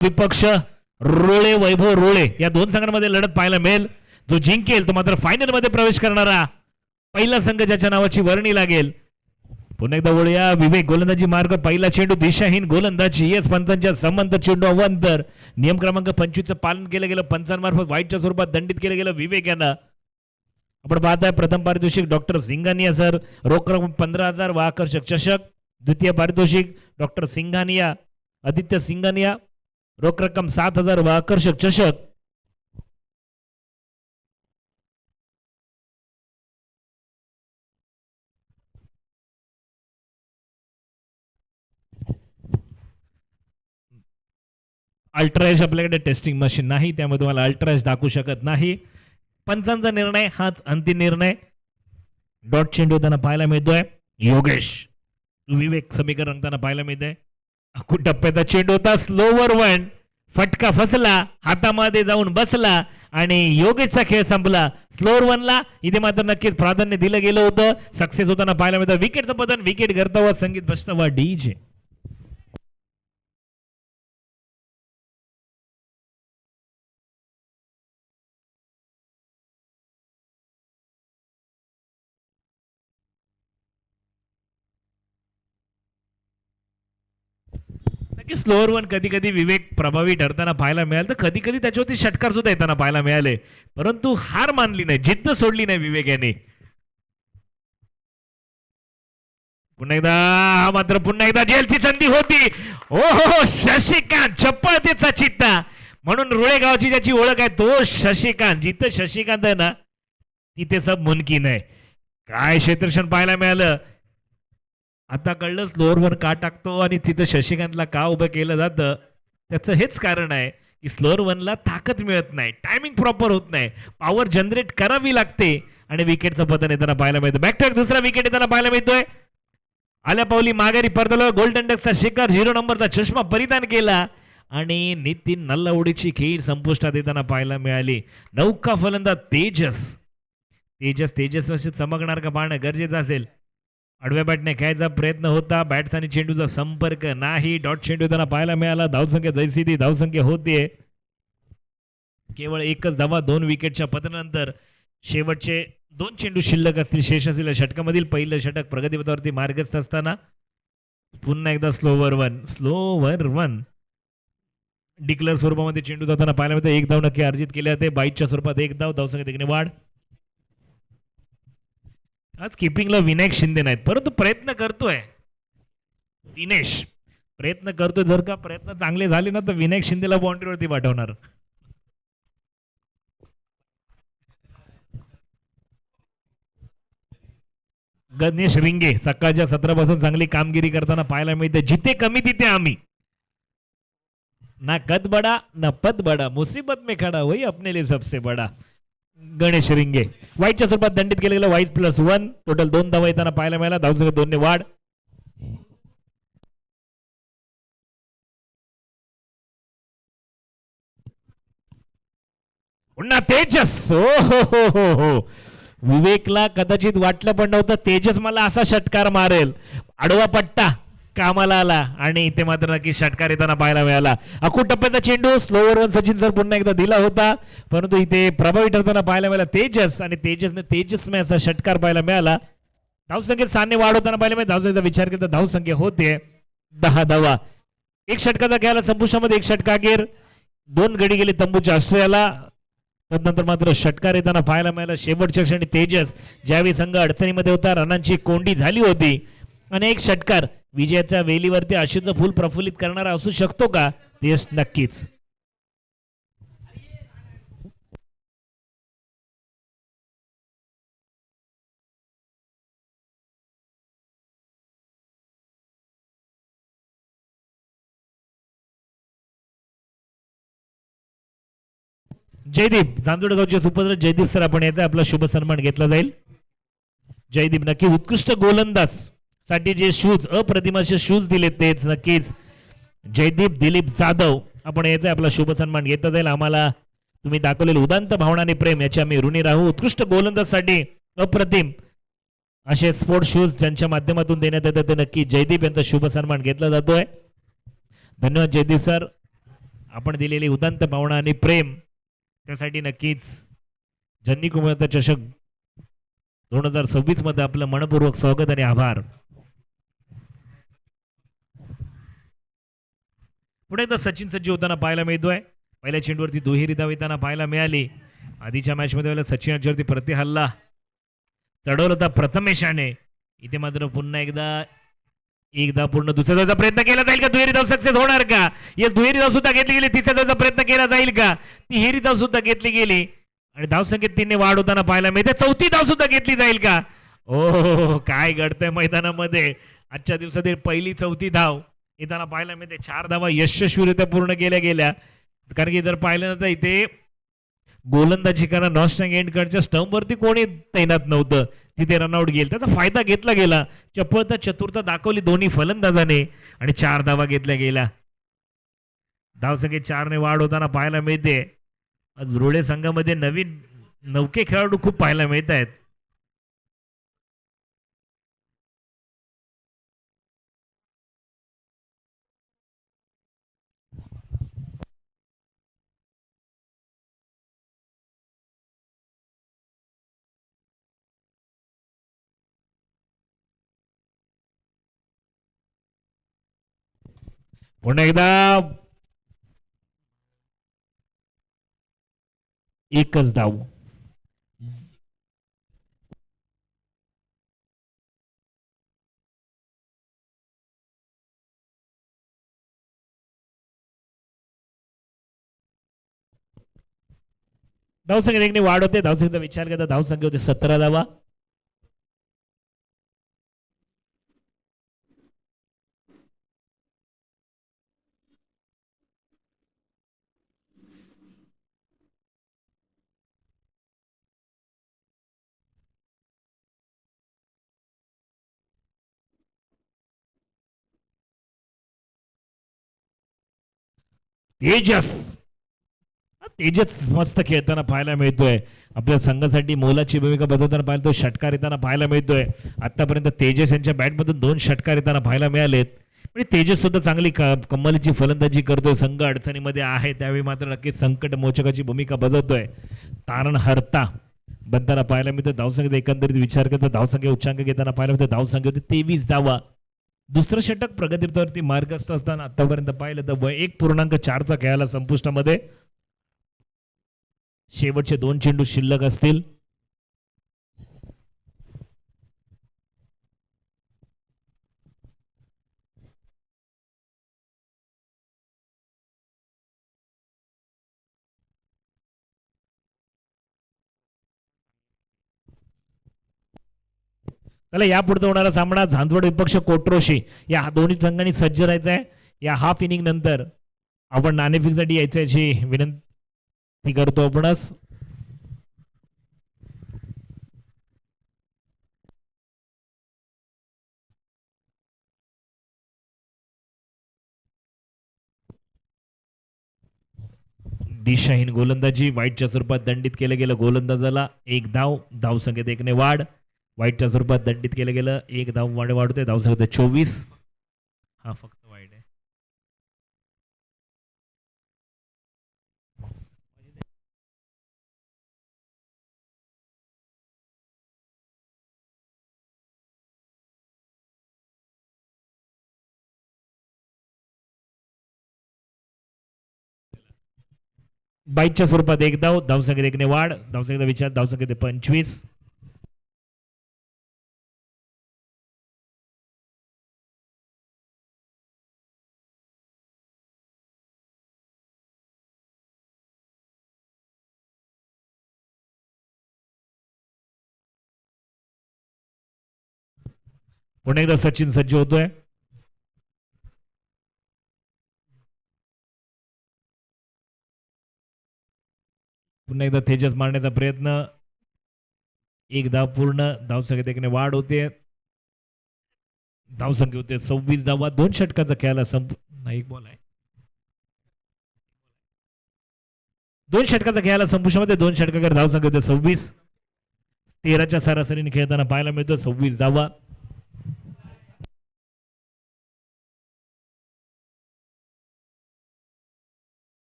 विपक्ष रोळे वैभव रोळे या दोन संघांमध्ये लढत पाहायला मिळेल. जो जिंकेल तो मात्र फायनल मध्ये प्रवेश करणारा पहिला संघ ज्याच्या नावाची वर्णी लागेल. पुन्हा एकदा वळूया. विवेक गोलंदाजी मार्ग पहिला चेंडू दिशाहीन गोलंदाजी एस पंचांच्या संबंध चेंडू अवंतर नियम क्रमांक 25 पालन केलं गेलं. पंचांमार्फत वाईटच्या स्वरूपात दंडित केलं गेलं विवेक यांना. आपण पाहताय प्रथम पारितोषिक डॉक्टर सिंघानिया सर रोख रक्कम 15,000 व आकर्षक चषक. द्वितीय पारितोषिक डॉक्टर सिंघानिया आदित्य सिंघानिया रोख रक्कम 7,000 व आकर्षक चषक. अल्ट्राएज आपल्याकडे टेस्टिंग मशीन नाही त्यामुळे तुम्हाला अल्ट्राएज दाखवू शकत नाही. पंचांचा निर्णय हाच अंतिम निर्णय. डॉट चेंडू त्यांना पाहायला मिळतोय. योगेश विवेक समीकरण रंगताना पाहायला मिळतंय. अखूट टप्प्याचा चेंडू होता. स्लोवर वन फटका फसला हातामध्ये जाऊन बसला आणि योगेशचा खेळ संपला. स्लोअर वनला इथे मात्र नक्कीच प्राधान्य दिलं गेलं होतं. सक्सेस होताना पाहायला मिळतं. विकेटचं पतन विकेट करता संगीत बसता डीजे. स्लोअर वन कधी कधी विवेक प्रभावी ठरताना पाहायला मिळाल तर कधी कधी त्याच्यावरती षटकार सुद्धा येताना पाहायला मिळाले. परंतु हार मानली नाही जिद्द सोडली नाही विवेक यांनी. पुन्हा एकदा मात्र पुन्हा एकदा जेलची संधी होती. ओहो शशिकांत चपळतेचा चित्ता म्हणून रुळे गावची ज्याची ओळख आहे तो शशिकांत. जिथं शशिकांत आहे ना तिथे सब मुमकिन आहे. काय क्षेत्रक्षण पाहायला मिळालं. आता कळलं स्लोअरवर का टाकतो आणि तिथं शशिकांतला का उभं केलं जातं. त्याचं हेच कारण आहे की स्लोअर वनला ताकद मिळत नाही. टायमिंग प्रॉपर होत नाही. पॉवर जनरेट करावी लागते आणि विकेटचं पतन येताना पाहायला मिळतं. बॅकटॅक दुसरा विकेट येताना पाहायला मिळतोय. आल्या पावली माघारी परतलो. गोल्डन डकचा शिकार 0 नंबरचा चष्मा परिधान केला आणि नितीन नल्लावडीची खेळ संपुष्टात येताना पाहायला मिळाली. नौका फलंदाज तेजस चमकणार का पाहणं गरजेचं असेल. आडव्या बॅटने खेळायचा प्रयत्न होता. बॅट्स आणि चेंडूचा संपर्क नाही. डॉट चेंडू त्यांना पाहायला मिळाला. धावसंख्या जैसी ती धावसंख्या होतीये. केवळ एकच धावा 2 विकेटच्या पतनानंतर शेवटचे 2 चेंडू शिल्लक असतील शेष असलेल्या षटकामधील पहिलं षटक प्रगतीपथावरती मार्गस्थ असताना पुन्हा एकदा स्लोवर वन डिक्लेअर स्वरूपामध्ये चेंडू जाताना पाहायला मिळतं. 1 धाव नक्की अर्जित केले जाते. 22च्या स्वरूपात 1 धाव. धावसंख्या देखील वाढ. आज किपिंगला विनायक शिंदे नाहीत परंतु प्रयत्न करतोय दिनेश. प्रयत्न करतोय. जर का प्रयत्न चांगले झाले ना तर विनायक शिंदेला बाउंड्रीवरती पाठवणार. गणेश रिंगे सकाळच्या सत्रापासून चांगली कामगिरी करताना पाहायला मिळते. जिथे कमी तिथे आम्ही. ना कद बडा ना पद बडा मुसीबत में खडा वही अपने लिए सबसे बडा. गणेश रिंगे वाईटच्या स्वरूपात दंडित केलं गेलं. वाईट +1 टोटल 2 धावा येताना पाहायला मिळाला. धावसंख्या 2 ने वाढ. पुन्हा तेजस. हो विवेकला कदाचित वाटलं पण नव्हतं तेजस मला असा षटकार मारेल. आडवा पट्टा कामाला आला आणि इथे मात्र नक्की षटकार येताना पाहायला मिळाला. अखूट टप्प्याचा चेंडू स्लोवर वन सचिन सर पुन्हा एकदा दिला होता परंतु इथे प्रभावी ठरताना पाहायला मिळाला तेजस आणि तेजसने असा षटकार पाहायला मिळाला. धावसंख्येत 6 ने वाढ होताना पाहायला मिळाला. धावसंख्येचा विचार केला धावसंख्या होते 10 धावा. 1 षटकाचा खेळाला संपुष्टामध्ये 1 षटकागीर 2 गडी गेले तंबूच्या आश्रयाला. तदनंतर मात्र षटकार येताना पाहायला मिळाला. शेवटच्या क्षणी तेजस ज्यावेळी संघ अडचणीमध्ये होता रनांची कोंडी झाली होती आणि 1 षटकार विजयाच्या वेलीवरती आशेचं फूल प्रफुल्लित करणारा असू शकतो का तेच नक्कीच. जयदीप जांजुडगावचे सुपुत्र जयदीप सर आपण याचा आपला शुभ सन्मान घेतला जाईल. जयदीप नक्की उत्कृष्ट गोलंदाज साठी जे शूज अप्रतिम असे शूज दिले तेच नक्कीच जयदीप दिलीप जाधव आपण याचा आपला शुभ सन्मान घेतला जाईल. आम्हाला तुम्ही दाखवलेले उदांत भावना आणि प्रेम याचे आम्ही ऋणी राहू. उत्कृष्ट गोलंदाज साठी अप्रतिम असे स्पोर्ट्स शूज ज्यांच्या माध्यमातून देण्यात येतात ते नक्की जयदीप यांचा शुभ सन्मान घेतला जातोय. धन्यवाद जयदीप सर. आपण दिलेली उदांत भावना आणि प्रेम त्यासाठी नक्कीच जन्नी कुमार चषक 2026 मध्ये आपलं मनपूर्वक स्वागत आणि आभार. पुढे एकदा सचिन सज्ज होताना पाहायला मिळतोय. पहिल्या चेंडूवरती दुहेरी धाव येताना पाहायला मिळाली. आधीच्या मॅच मध्ये सचिन यांच्यावरती प्रति हल्ला चढवला होता प्रथमेशाने. इथे मात्र पुन्हा एकदा पूर्ण दुसऱ्या धावचा प्रयत्न केला जाईल का? दुहेरी धाव सक्सेस होणार का? या दुहेरी धाव सुद्धा घेतली गेली. तिसऱ्या धावचा प्रयत्न केला जाईल का? तिहेरी धाव सुद्धा घेतली गेली आणि धावसंख्येत 3 ने वाढ होताना पाहायला मिळते. चौथी धाव सुद्धा घेतली जाईल का? ओ काय घडतंय मैदानामध्ये. आजच्या दिवसातील पहिली चौथी धाव येताना पाहायला मिळते. 4 धावा यशस्वीरित्या पूर्ण केल्या गेल्या. कारण की जर पाहिलं ना तर इथे गोलंदाजी करा नॉस्टँग एंडकडच्या स्टंपवरती कोणी तैनात नव्हतं. तिथे रनआउट गेल. त्याचा फायदा घेतला गेला. चपळता चतुरता दाखवली दोन्ही फलंदाजाने आणि 4 धावा घेतल्या गेल्या. धावसंख्येत 4 ने वाढ होताना पाहायला मिळते. आज रुळे संघामध्ये नवीन नौके खेळाडू खूप पाहायला मिळत आहेत. पुन्हा एकदा एकच धाव. धावसंख्येत 1 ने वाढ होते. धावसंख्येचा विचार करता धावसंख्या होते 17 धावा. तेजस मस्त खेळताना पाहायला मिळतोय. आपल्या संघासाठी मोलाची भूमिका बजावताना पाहिलं. षटकार येताना पाहायला मिळतोय. आतापर्यंत तेजस यांच्या बॅटमधून 2 षटकार येताना पाहायला मिळालेत. म्हणजे तेजस सुद्धा चांगली कमालीची फलंदाजी करतोय. संघ अडचणीमध्ये आहे त्यावेळी मात्र नक्कीच संकट मोचकाची भूमिका बजावतोय. तारण हरता बनताना पाहायला मिळतोय. धावसंख्येचा एकंदरीत विचार करता धावसंख्या उच्चांक घेताना पाहायला मिळतं. धावसंख्या होती 23 धावा. दुसरं षटक प्रगतीपथावरती मार्गस्थ असताना आतापर्यंत पाहिलं तर 1.4चा खेळाला संपुष्टामध्ये. शेवटचे 2 चेंडू शिल्लक असतील. चला यापुढे होणारा सामना झांझवड विपक्ष कोट्रोशी या दोन्ही संघांनी सज्ज राहायचं आहे. या हाफ इनिंग नंतर आपण नाणेफेकसाठी यायचं याची विनंती करतो आपणच. दिशाहीन गोलंदाजी वाईटच्या स्वरूपात दंडित केलं गेलं. गोलंदाजाला 1 धाव. धावसंख्येत 1 ने वाढ. वाईटच्या स्वरूपात दंडित केलं गेलं. 1 धाव वाढते. धावसंख्येत 24. हा फक्त वाईट आहे. बाईटच्या स्वरूपात 1 धाव. धावसंख्येत 1 ने वाढ. धावसंख्येचा विचार. धावसंख्येत 25. पुन्हा एकदा सचिन सज्ज होतोय. पुन्हा एकदा तेजस मारण्याचा प्रयत्न. 1 धाव पूर्ण. धावसंख्येत 1 ने वाढ होते. धावसंख्या होते 26 धावा. 2 षटकाचा खेळाला नाही बॉल आहे. 2 षटकाचा खेळाला संपुष्टामध्ये 2 षटकाकडे धावसंख्या होते 26. 13च्या सरासरीने खेळताना पाहायला मिळतो. 26 धावा.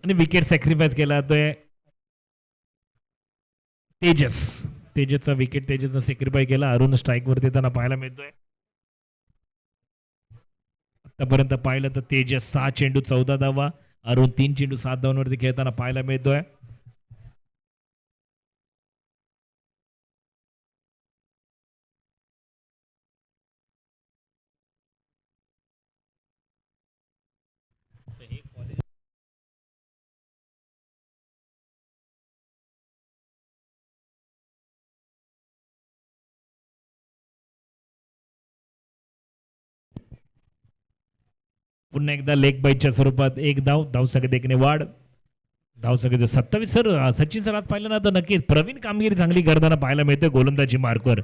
आणि विकेट सॅक्रिफाईस केला जातोय तेजस. तेजसचा विकेट तेजसनं सॅक्रिफाय केला. अरुण स्ट्राईक वरती त्यांना पाहायला मिळतोय. आतापर्यंत पाहिलं तर तेजस 6 चेंडू 14 धावा, अरुण 3 चेंडू 7 धावांवरती खेळताना पाहायला मिळतोय. पुन्हा एकदा लेग बाईटच्या स्वरूपात एक धाव, धावसंख्येत एकने वाढ. धावसंख्येचं 27. सर सचिन सर आज पाहिलं ना तर नक्कीच प्रवीण कामगिरी चांगली करताना पाहायला मिळते गोलंदाजी मार्कवर.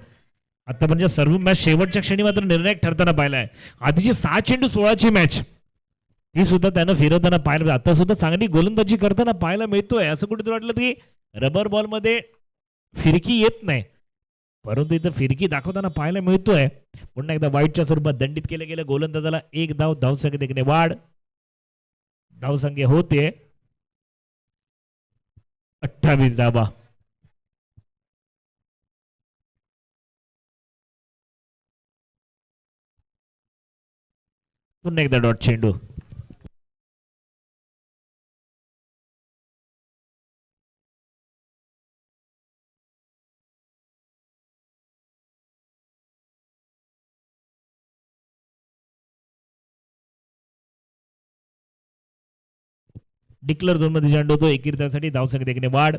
आता म्हणजे सर्व मॅच शेवटच्या क्षणी मात्र निर्णायक ठरताना पाहिलाय. आधीची 6 चेंडू 16ची मॅच ती सुद्धा त्यानं फिरवताना पाहायला, आता सुद्धा चांगली गोलंदाजी करताना पाहायला मिळतोय. असं कुठेतरी वाटलं की रबर बॉल मध्ये फिरकी येत नाही, परंतु इथं फिरकी दाखवताना पाहायला मिळतोय. पुन्हा एकदा वाईटच्या स्वरूपात दंडित केलं गेलं गोलंदाजाला एक धाव, धावसंख्येत एकने वाढ. धावसंख्या होते 28 धावा. पुन्हा एकदा डॉट चेंडू. डिक्लर झोन मध्ये चेंडू होतो एकेरीसाठी. धावसंख्येत एकने वाढ.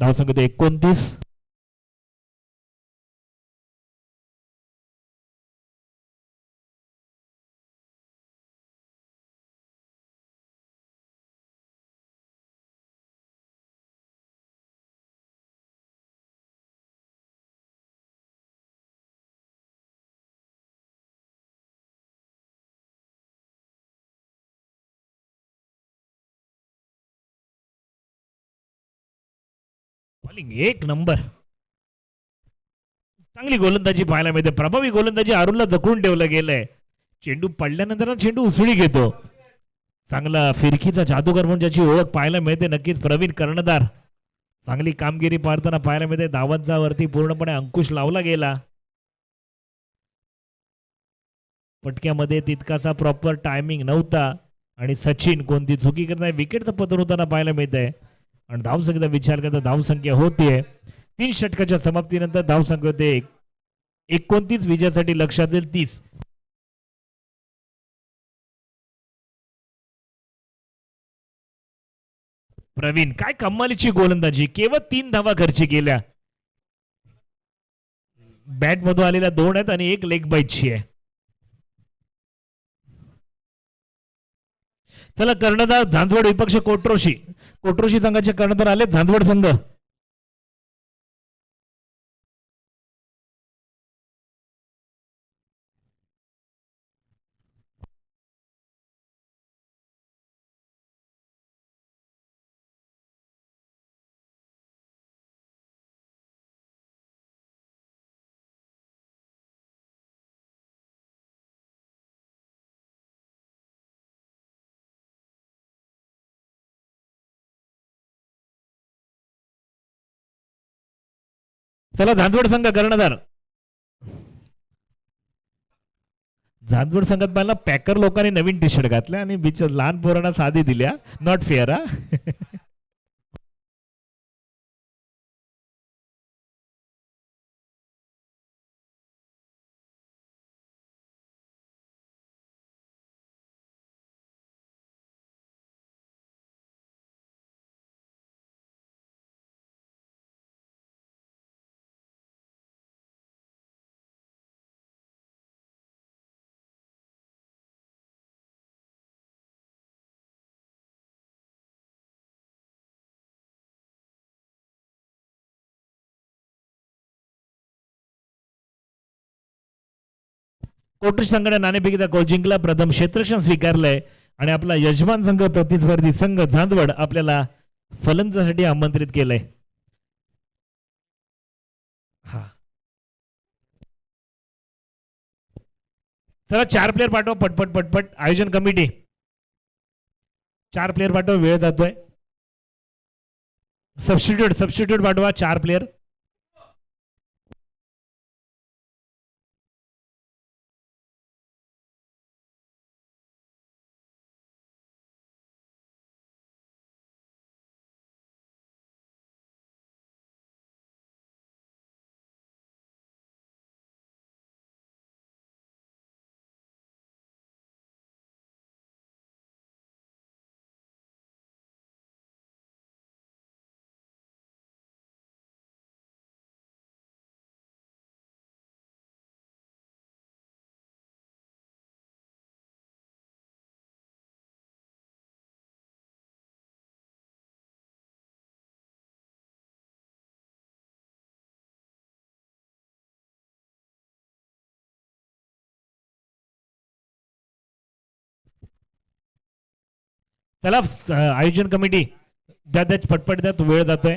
धावसंख्या 29. बॉलिंग एक नंबर, चांगली गोलंदाजी पाहायला मिळते. प्रभावी गोलंदाजी अरुणला जखून ठेवलं गेलंय. चेंडू पडल्यानंतर चेंडू उसळी घेतो. चांगला फिरकीचा जादूगर म्हणून ज्याची ओळख पाहायला मिळते नक्कीच प्रवीण कर्णधार. चांगली कामगिरी पाहताना पाहायला मिळते. धावांचा वरती पूर्णपणे अंकुश लावला गेला. पटक्यामध्ये तितकासा प्रॉपर टायमिंग नव्हता आणि सचिन कोणती चुकी करत नाही, विकेटचं पतन होताना पाहायला मिळत आहे. आणि धावसंख्येचा विचार करता धावसंख्या होतीये 3 षटकाच्या समाप्तीनंतर धावसंख्या होते 29. विजयासाठी लक्षात येईल 30. प्रवीण काय कमालीची गोलंदाजी, केवळ 3 धावा खर्ची केल्या. बॅट मधून आलेल्या 2 आहेत आणि एक लेग बाईटची आहे. चला कर्णधार झांझवड विपक्ष कोट्रोशी. कोट्रोशी संघाचे कर्णधार आले झांझवड संघ. चला झांझवड संघ कर्णधार. झांझवड संघात पाहिला पॅकर लोकांनी नवीन टी शर्ट घातल्या आणि बिच लहान पोरांना साधी दिल्या. नॉट फेअर हा. कोट्रोशी संघाने नाणेफेकीचा गोल जिंकला, प्रथम क्षेत्ररक्षण स्वीकारलंय आणि आपला यजमान संघ प्रतिस्पर्धी संघ झांझवड आपल्याला फलंदाजासाठी आमंत्रित केलंय. हा चला 4 प्लेयर पाठवा पटपट पटपट. आयोजन कमिटी 4 प्लेयर पाठवा, वेळ जातोय. सबस्टिट्यूट पाठवा 4 प्लेयर. चला आयोजन कमिटी द्या द्या पटपट द्या, तो वेळ जातोय.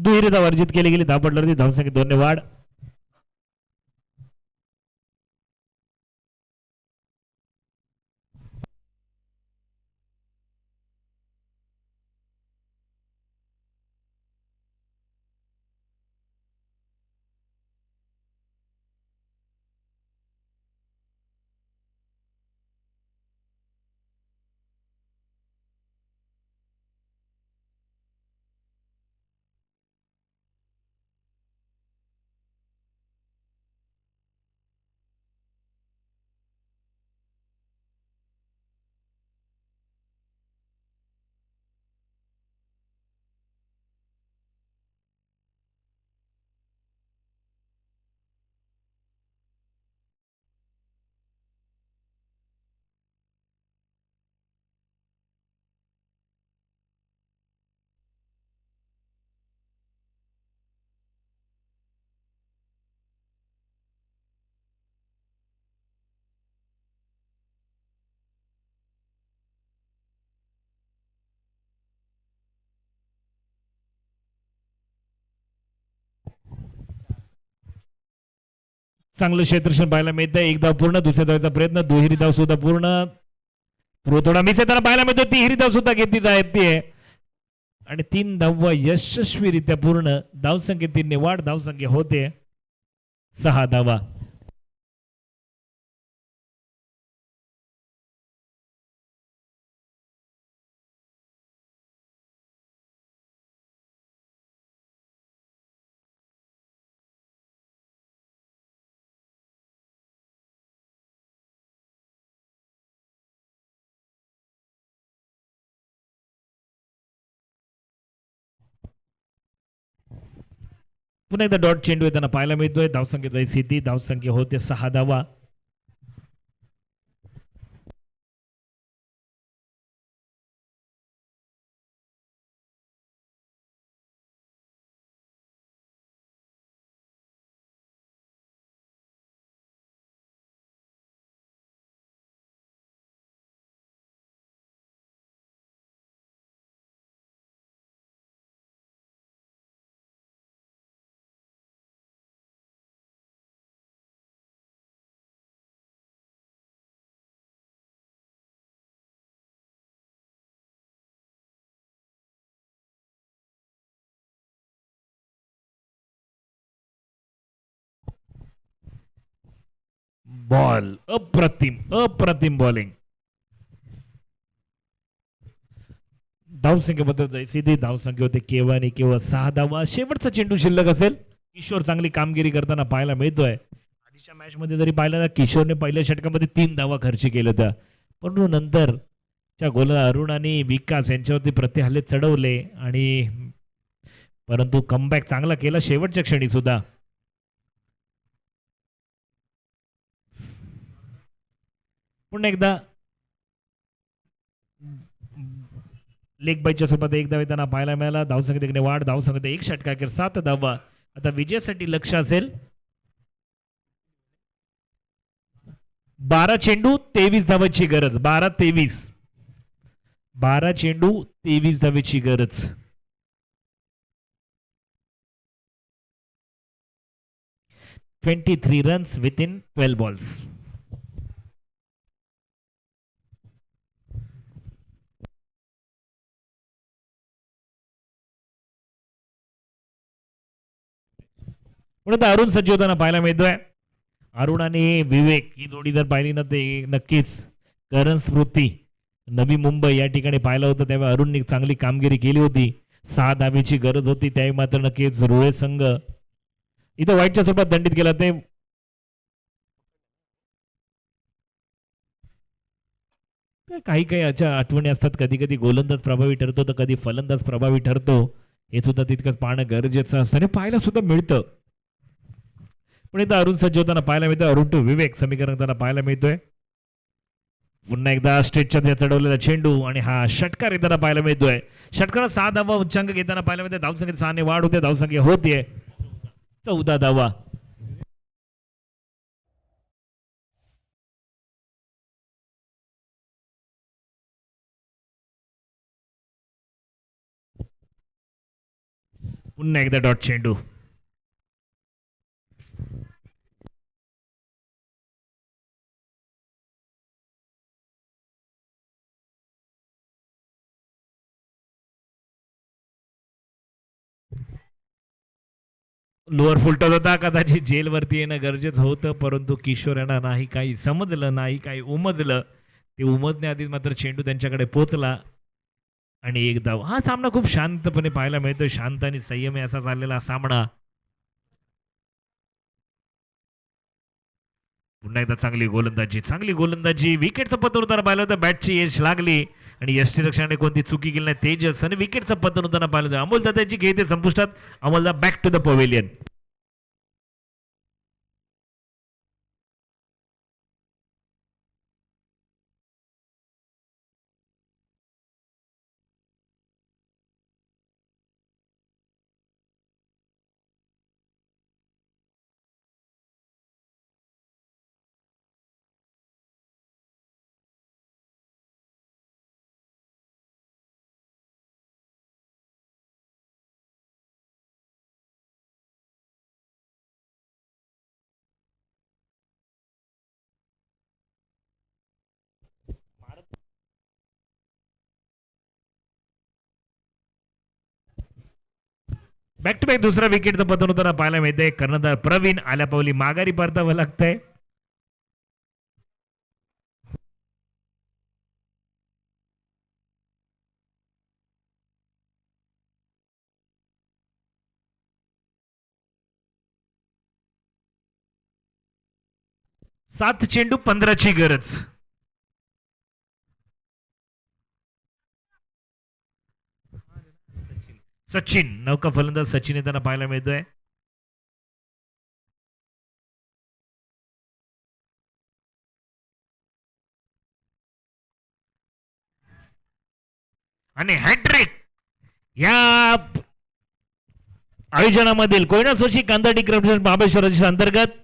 दुहेरी धाव अर्जित केली गेली. धावपटल्यावरती धावसंख्या 2 ने वाढ. चांगलं क्षेत्ररक्षण पाहायला मिळतंय. एक धाव पूर्ण, दुसऱ्या धावाचा प्रयत्न, दुहेरी धाव सुद्धा पूर्ण. थोडा मिस येताना पाहायला मिळतो. तिहेरी धाव सुद्धा घेतली जाते आणि 3 धाव यशस्वीरित्या पूर्ण. धावसंख्येत 3 ने वाढ. धावसंख्या होते 6 धावा. पुन्हा एकदा डॉट चेंडू येताना पाहायला मिळतोय. धावसंख्येचा स्थिती, धावसंख्या होते 6 धावा. बॉल अप्रतिम अप्रतिम बॉलिंग. धावसंख्येबद्दल जायची ती धावसंख्या होते केव्हा आणि केव्हा 6 धावा. शेवटचा चेंडू शिल्लक असेल. किशोर चांगली कामगिरी करताना पाहायला मिळतोय. आधीच्या मॅच मध्ये जरी पाहिलं ना किशोरने पहिल्या षटकामध्ये 3 धावा खर्च केल्या होत्या, परंतु नंतरच्या गोला अरुण आणि विकास यांच्यावरती प्रतिहल्ले चढवले आणि परंतु कमबॅक चांगला केला शेवटच्या क्षणी सुद्धा. पुन्हा एकदा लेग बाईच्या सोबत एक धाव येताना पाहायला मिळाला. धावसंख्येकडे वाढ. धावसंख्येत एक षटका अखेर 7 धावा. आता विजयासाठी लक्ष असेल. 12 चेंडू 23 धावाची गरज. 12-23. 12 चेंडू 23 धावेची गरज. (23 runs within 12 balls). पुढे अरुण सज्ज होताना पाहायला मिळतोय. अरुण आणि विवेक ही जोडी जर पाहिली ना ते नक्कीच करण स्मृती नवी मुंबई या ठिकाणी पाहिलं होतं तेव्हा अरुणने चांगली कामगिरी केली होती. 6 धावेची गरज होती त्यावेळी मात्र नक्कीच रुळे संघ इथं व्हाईटच्या सोबत दंडित केला. ते काही काही अशा आठवणी असतात. कधी कधी गोलंदाज प्रभावी ठरतो तर कधी फलंदाज प्रभावी ठरतो. हे सुद्धा तितकंच पाहणं गरजेचं असतं आणि पाहायला सुद्धा मिळतं. पण इथं अरुण सज्ज होताना पाहायला मिळतोय. अरुण टू विवेक समीकरण त्यांना पाहायला मिळतोय. पुन्हा एकदा स्टेटच्या चढवलेला चेंडू आणि हा षटकार येताना पाहायला मिळतोय. षटकार 6 धावा उच्चांक घेताना पाहायला मिळतोय. धावसंख्येत 6 ने वाढ होते. धावसंख्या होतीये 14 धावा. पुन्हा एकदा डॉट चेंडू. लोअर फुलटत होता. कदाचित जेलवरती येणं गरजेचं होतं परंतु किशोर यांना नाही काही समजलं नाही काही उमजलं. ते उमजण्याआधीच मात्र चेंडू त्यांच्याकडे पोहोचला आणि एक धाव. हा सामना खूप शांतपणे पाहायला मिळतोय. शांत आणि संयमी असा चाललेला सामना. पुन्हा एकदा चांगली गोलंदाजी विकेटचं पतन होताना पाहिलं होतं. बॅटची यश लागली आणि यष्टीरक्षणाने कोणती चुकी केली नाही. तेजस आणि विकेटचं पतन होताना पाहिलं होतं. अमोल दादाची खेळते संपुष्टात. अमोलदा back to the pavilion. Back to back दुसरा विकेटचं पतन होताना पाहायला मिळतंय. कर्णधार प्रवीण आल्या पावली माघारी परतावं लागतंय. सात चेंडू 15ची गरज. सचिन नौका फलंदाज सचिन येताना पाहायला मिळतोय. आणि हॅट्रिक या आयोजनामधील कोयना सोशी कांदाडी क्रिकेट महाबळेश्वर अंतर्गत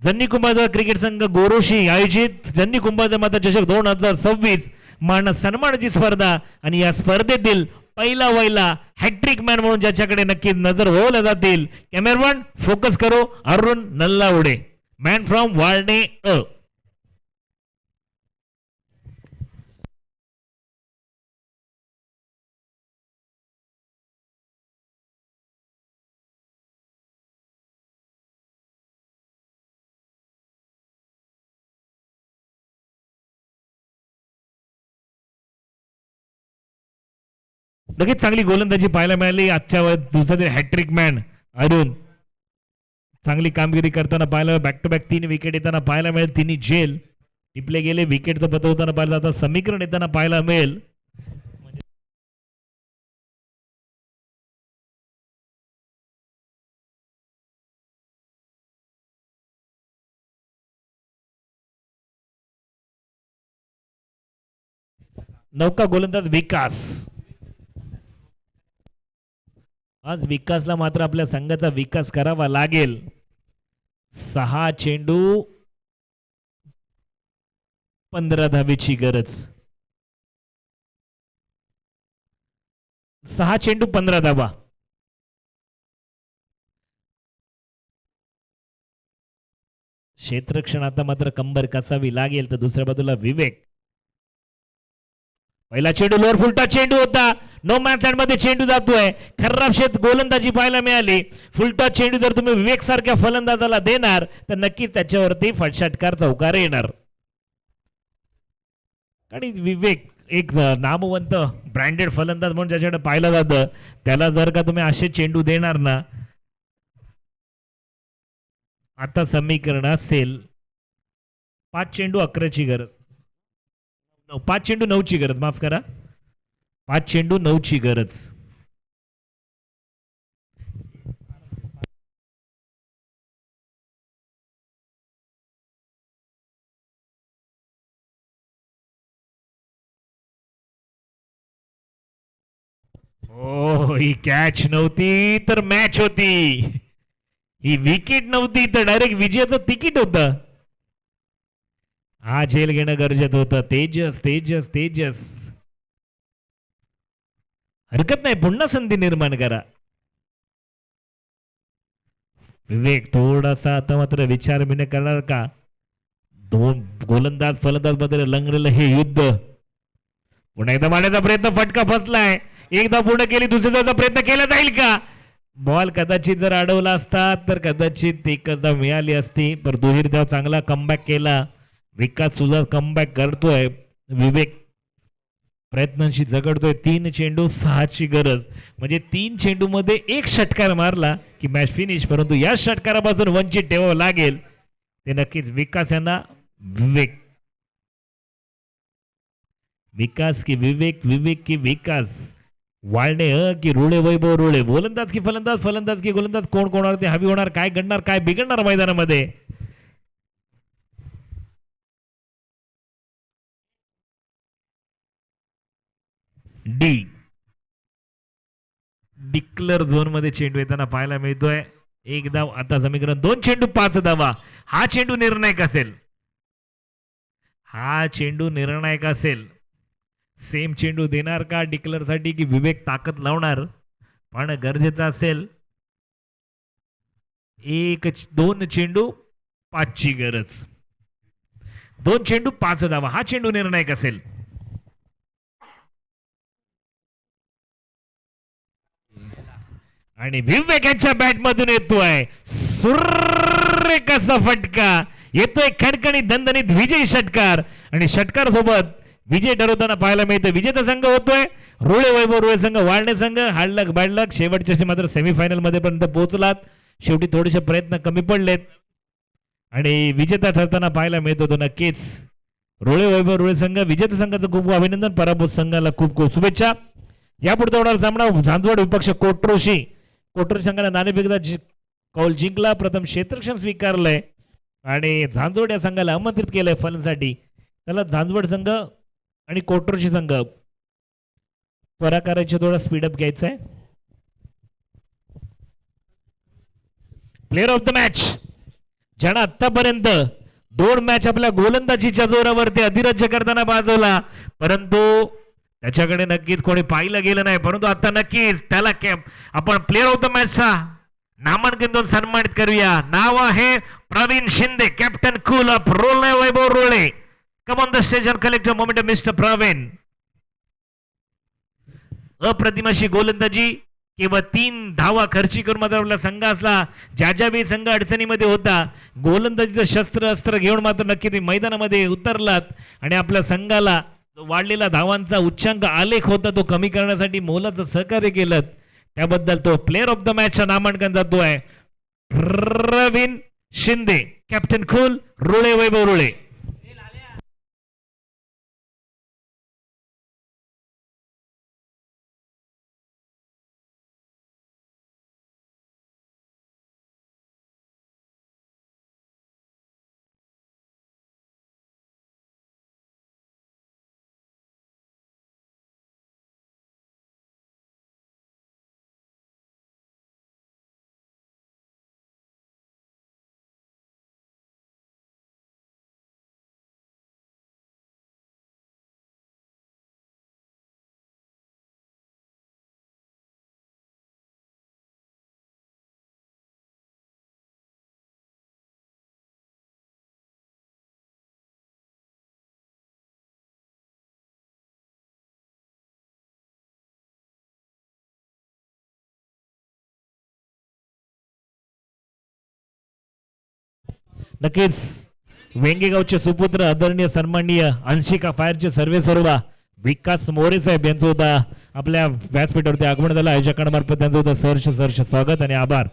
जन्नी कुंभारचा क्रिकेट संघ गोरोशी आयोजित जन्नी कुंभारचा माता चषक 2026 मान सन्मानाची स्पर्धा आणि या स्पर्धेतील पहिला वहिला हॅट्रिक मॅन म्हणून ज्याच्याकडे नक्की नजर होल्या जातील. कॅमेरामॅन फोकस करो. अरुण नल्लावडे मॅन फ्रॉम वाळणे अ. लगेच चांगली गोलंदाजी पाहायला मिळाली आजच्या दिवसातील हॅट्रिक मॅन अरुण. चांगली कामगिरी करताना पाहायला बॅक टू बॅक 3 विकेट येताना पाहायला मिळेल. तिन्ही झेल टिपले गेले. विकेट पतवताना पाहायला जाता समीकरण येताना पाहायला मिळेल. नौका गोलंदाज विकास. आज विकासला मात्र आपल्या संघाचा विकास करावा लागेल. 6 चेंडू 15 धावेची गरज. 6 चेंडू 15 धावा. क्षेत्ररक्षण आता मात्र कंबर कसावी लागेल. तर दुसऱ्या बाजूला विवेक. पहिला चेंडू लोअर फुलटा चेंडू होता. नो मॅच मध्ये चेंडू जातोय. खराब शेत गोलंदाजी पाहायला मिळाली. फुलटा चेंडू जर तुम्ही विवेक सारख्या फलंदाजाला देणार तर नक्कीच त्याच्यावरती षटकार चौकार येणार. आणि विवेक एक नामवंत ब्रँडेड फलंदाज म्हणून ज्याच्याकडे पाहिलं जातं त्याला जर का तुम्ही असे चेंडू देणार ना. आता समीकरण असेल 5 चेंडू 11ची गरज. 5 चेंडू 9ची गरज. माफ करा 5 चेंडू 9ची गरज. हो ही कॅच नव्हती तर मॅच होती. ही विकेट नव्हती तर डायरेक्ट विजयाचं तिकीट होतं. हा झेल घेणं गरजेचं होतं. तेजस तेजस तेजस हरकत नाही. पुन्हा संधी निर्माण करा. विवेक थोडासा आता मात्र विचार विने करणार का. 2 गोलंदाज फलंदाज मध्ये लंगलेलं हे युद्ध. पुन्हा एकदा मारण्याचा प्रयत्न फटका फसलाय. एकदा पूर्ण केली दुसऱ्याचा प्रयत्न केला जाईल का. बॉल कदाचित जर अडवला असता तर कदाचित एकदा मिळाली असती. पण दुहेरी धाव चांगला कमबॅक केला. विकास सुद्धा कमबॅक करतोय. विवेक प्रयत्नांशी झगडतोय. 3 चेंडू 6ची गरज. म्हणजे 3 चेंडू मध्ये 1 षटकार मारला की मॅच फिनिश. परंतु या षटकारापासून वंचित ठेवावं लागेल ते नक्कीच विकास यांना. विवेक विकास की विवेक. विवेक की विकास. वाळणे की रुळे वैभव रुळे. गोलंदाज की फलंदाज. फलंदाज की गोलंदाज. कोण कोणावरती हवी होणार. काय घडणार काय बिघडणार मैदानामध्ये. डी डिक्लर झोन मध्ये चेंडू येताना पाहायला मिळतोय. 1 धाव. आता समीकरण 2 चेंडू 5 धावा. हा चेंडू निर्णायक असेल. हा चेंडू निर्णायक असेल. सेम चेंडू देणार का डिक्लर साठी की विवेक ताकद लावणार. पण गरजेचं असेल 2 चेंडू 5ची गरज. 2 चेंडू 5 धावा. हा चेंडू निर्णायक असेल. आणि विवेक यांच्या बॅट मधून येतोय सूर्य कसा फटका. येतोय खडखणीत दणदणीत विजयी षटकार. आणि षटकार सोबत विजय ठरवताना पाहायला मिळतं. विजेता संघ होतोय रुळे वैभव रुळे संघ. वाळणे संघ हाडलक बाडलक शेवटच्या मात्र सेमीफायनल मध्ये पर्यंत पोहोचलात. शेवटी थोडेसे प्रयत्न कमी पडलेत आणि विजेता ठरताना पाहायला मिळत होतो. नक्कीच रुळे वैभव रुळे संघ विजेता संघाचं खूप अभिनंदन. पराभूत संघाला खूप खूप शुभेच्छा. यापुढे होणारा सामना झांजवड विपक्ष कोट्रोशी. कोट्रोशी संघाने नाणेफेकचा कौल जिंकला. प्रथम क्षेत्ररक्षण स्वीकारलंय आणि झांजवड या संघाला आमंत्रित केलंय फलंदाजीसाठी. त्याला झांजवड संघ आणि कोट्रोशी संघ त्वरा करायचे. थोडा स्पीडअप घ्यायचा आहे. प्लेअर ऑफ द मॅच ज्यानं आतापर्यंत 2 मॅच आपल्या गोलंदाजीच्या जोरावरती अधिराज्य करताना बाजवला परंतु त्याच्याकडे नक्कीच कोणी पाहिलं गेलं नाही. परंतु आता नक्कीच त्याला आपण प्लेअर ऑफ द मॅचचा नामांकन देऊन सन्मानित करूया. नाव आहे Praveen Shinde. Captain cool of Role Vaibhav Role. Come on the stage and collect your moment mister Praveen. अप्रतिम अशी गोलंदाजी. केवळ 3 धावा खर्ची करून मात्र आपला संघ असला. ज्या बी संघ अडचणीमध्ये होता गोलंदाजीचं शस्त्र अस्त्र घेऊन मात्र नक्की ते मैदानामध्ये उतरलात आणि आपल्या संघाला वाढलेला धावांचा उच्चांक आलेख होता तो कमी करण्यासाठी मोलाचं सहकार्य केलं त्याबद्दल तो प्लेअर ऑफ द मॅचचं नामांकन जातोय रवीन शिंदे कॅप्टन खुल रुळे वैभव रुळे. नक्कीच वेंगेगावचे सुपुत्र आदरणीय सन्माननीय अंशिका फायरचे सर्वे सर्वा विकास मोरे साहेब यांचं होता आपल्या व्यासपीठावरती आगमन झालं आयोजकांमार्फत त्यांचं होतं सहर्ष स्वागत आणि आभार.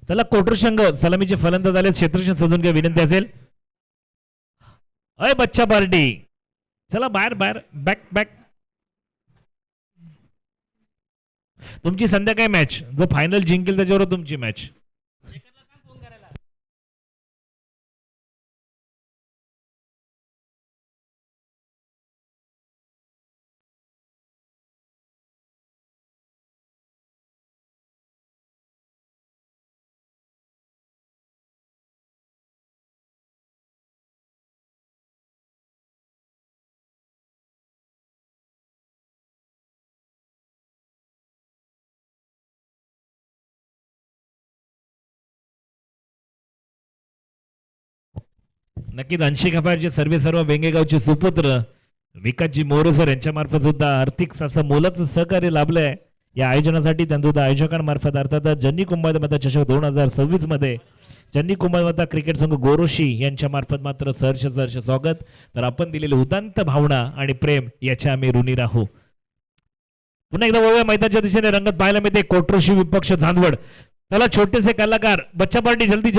चला कोटूर संघ सलामीचे फलंदाज आले क्षेत्ररक्षण सजून घ्या विनंती असेल. अय बच्चा पार्टी चला बाहेर बाहेर बॅक बॅक. तुमची संध्याकाळी मॅच जो फायनल जिंकेल त्याच्यावर तुमची मॅच. नक्कीच अंशिक अफायरचे सर्व वेंगेगावचे सुपुत्र विकासजी मोरे सर यांच्या मार्फत सुद्धा आर्थिक असं मोलाचं सहकार्य लाभलंय या आयोजनासाठी. त्यांचं सुद्धा आयोजकांमार्फत अर्थात जन्नी कुंभारमाता चषक 2026 मध्ये जन्नी कुंभारमाता क्रिकेट संघ गोरोशी यांच्या मार्फत मात्र सहर्ष स्वागत. तर आपण दिलेले उदांत भावना आणि प्रेम याच्या आम्ही ऋणी राहू. पुन्हा एकदा वळूया मैदानाच्या दिशेने रंगत पाहायला मिळते कोटरोशी विपक्ष झांदवड. चला छोटेसे कलाकार बच्चा पार्टी जल्दी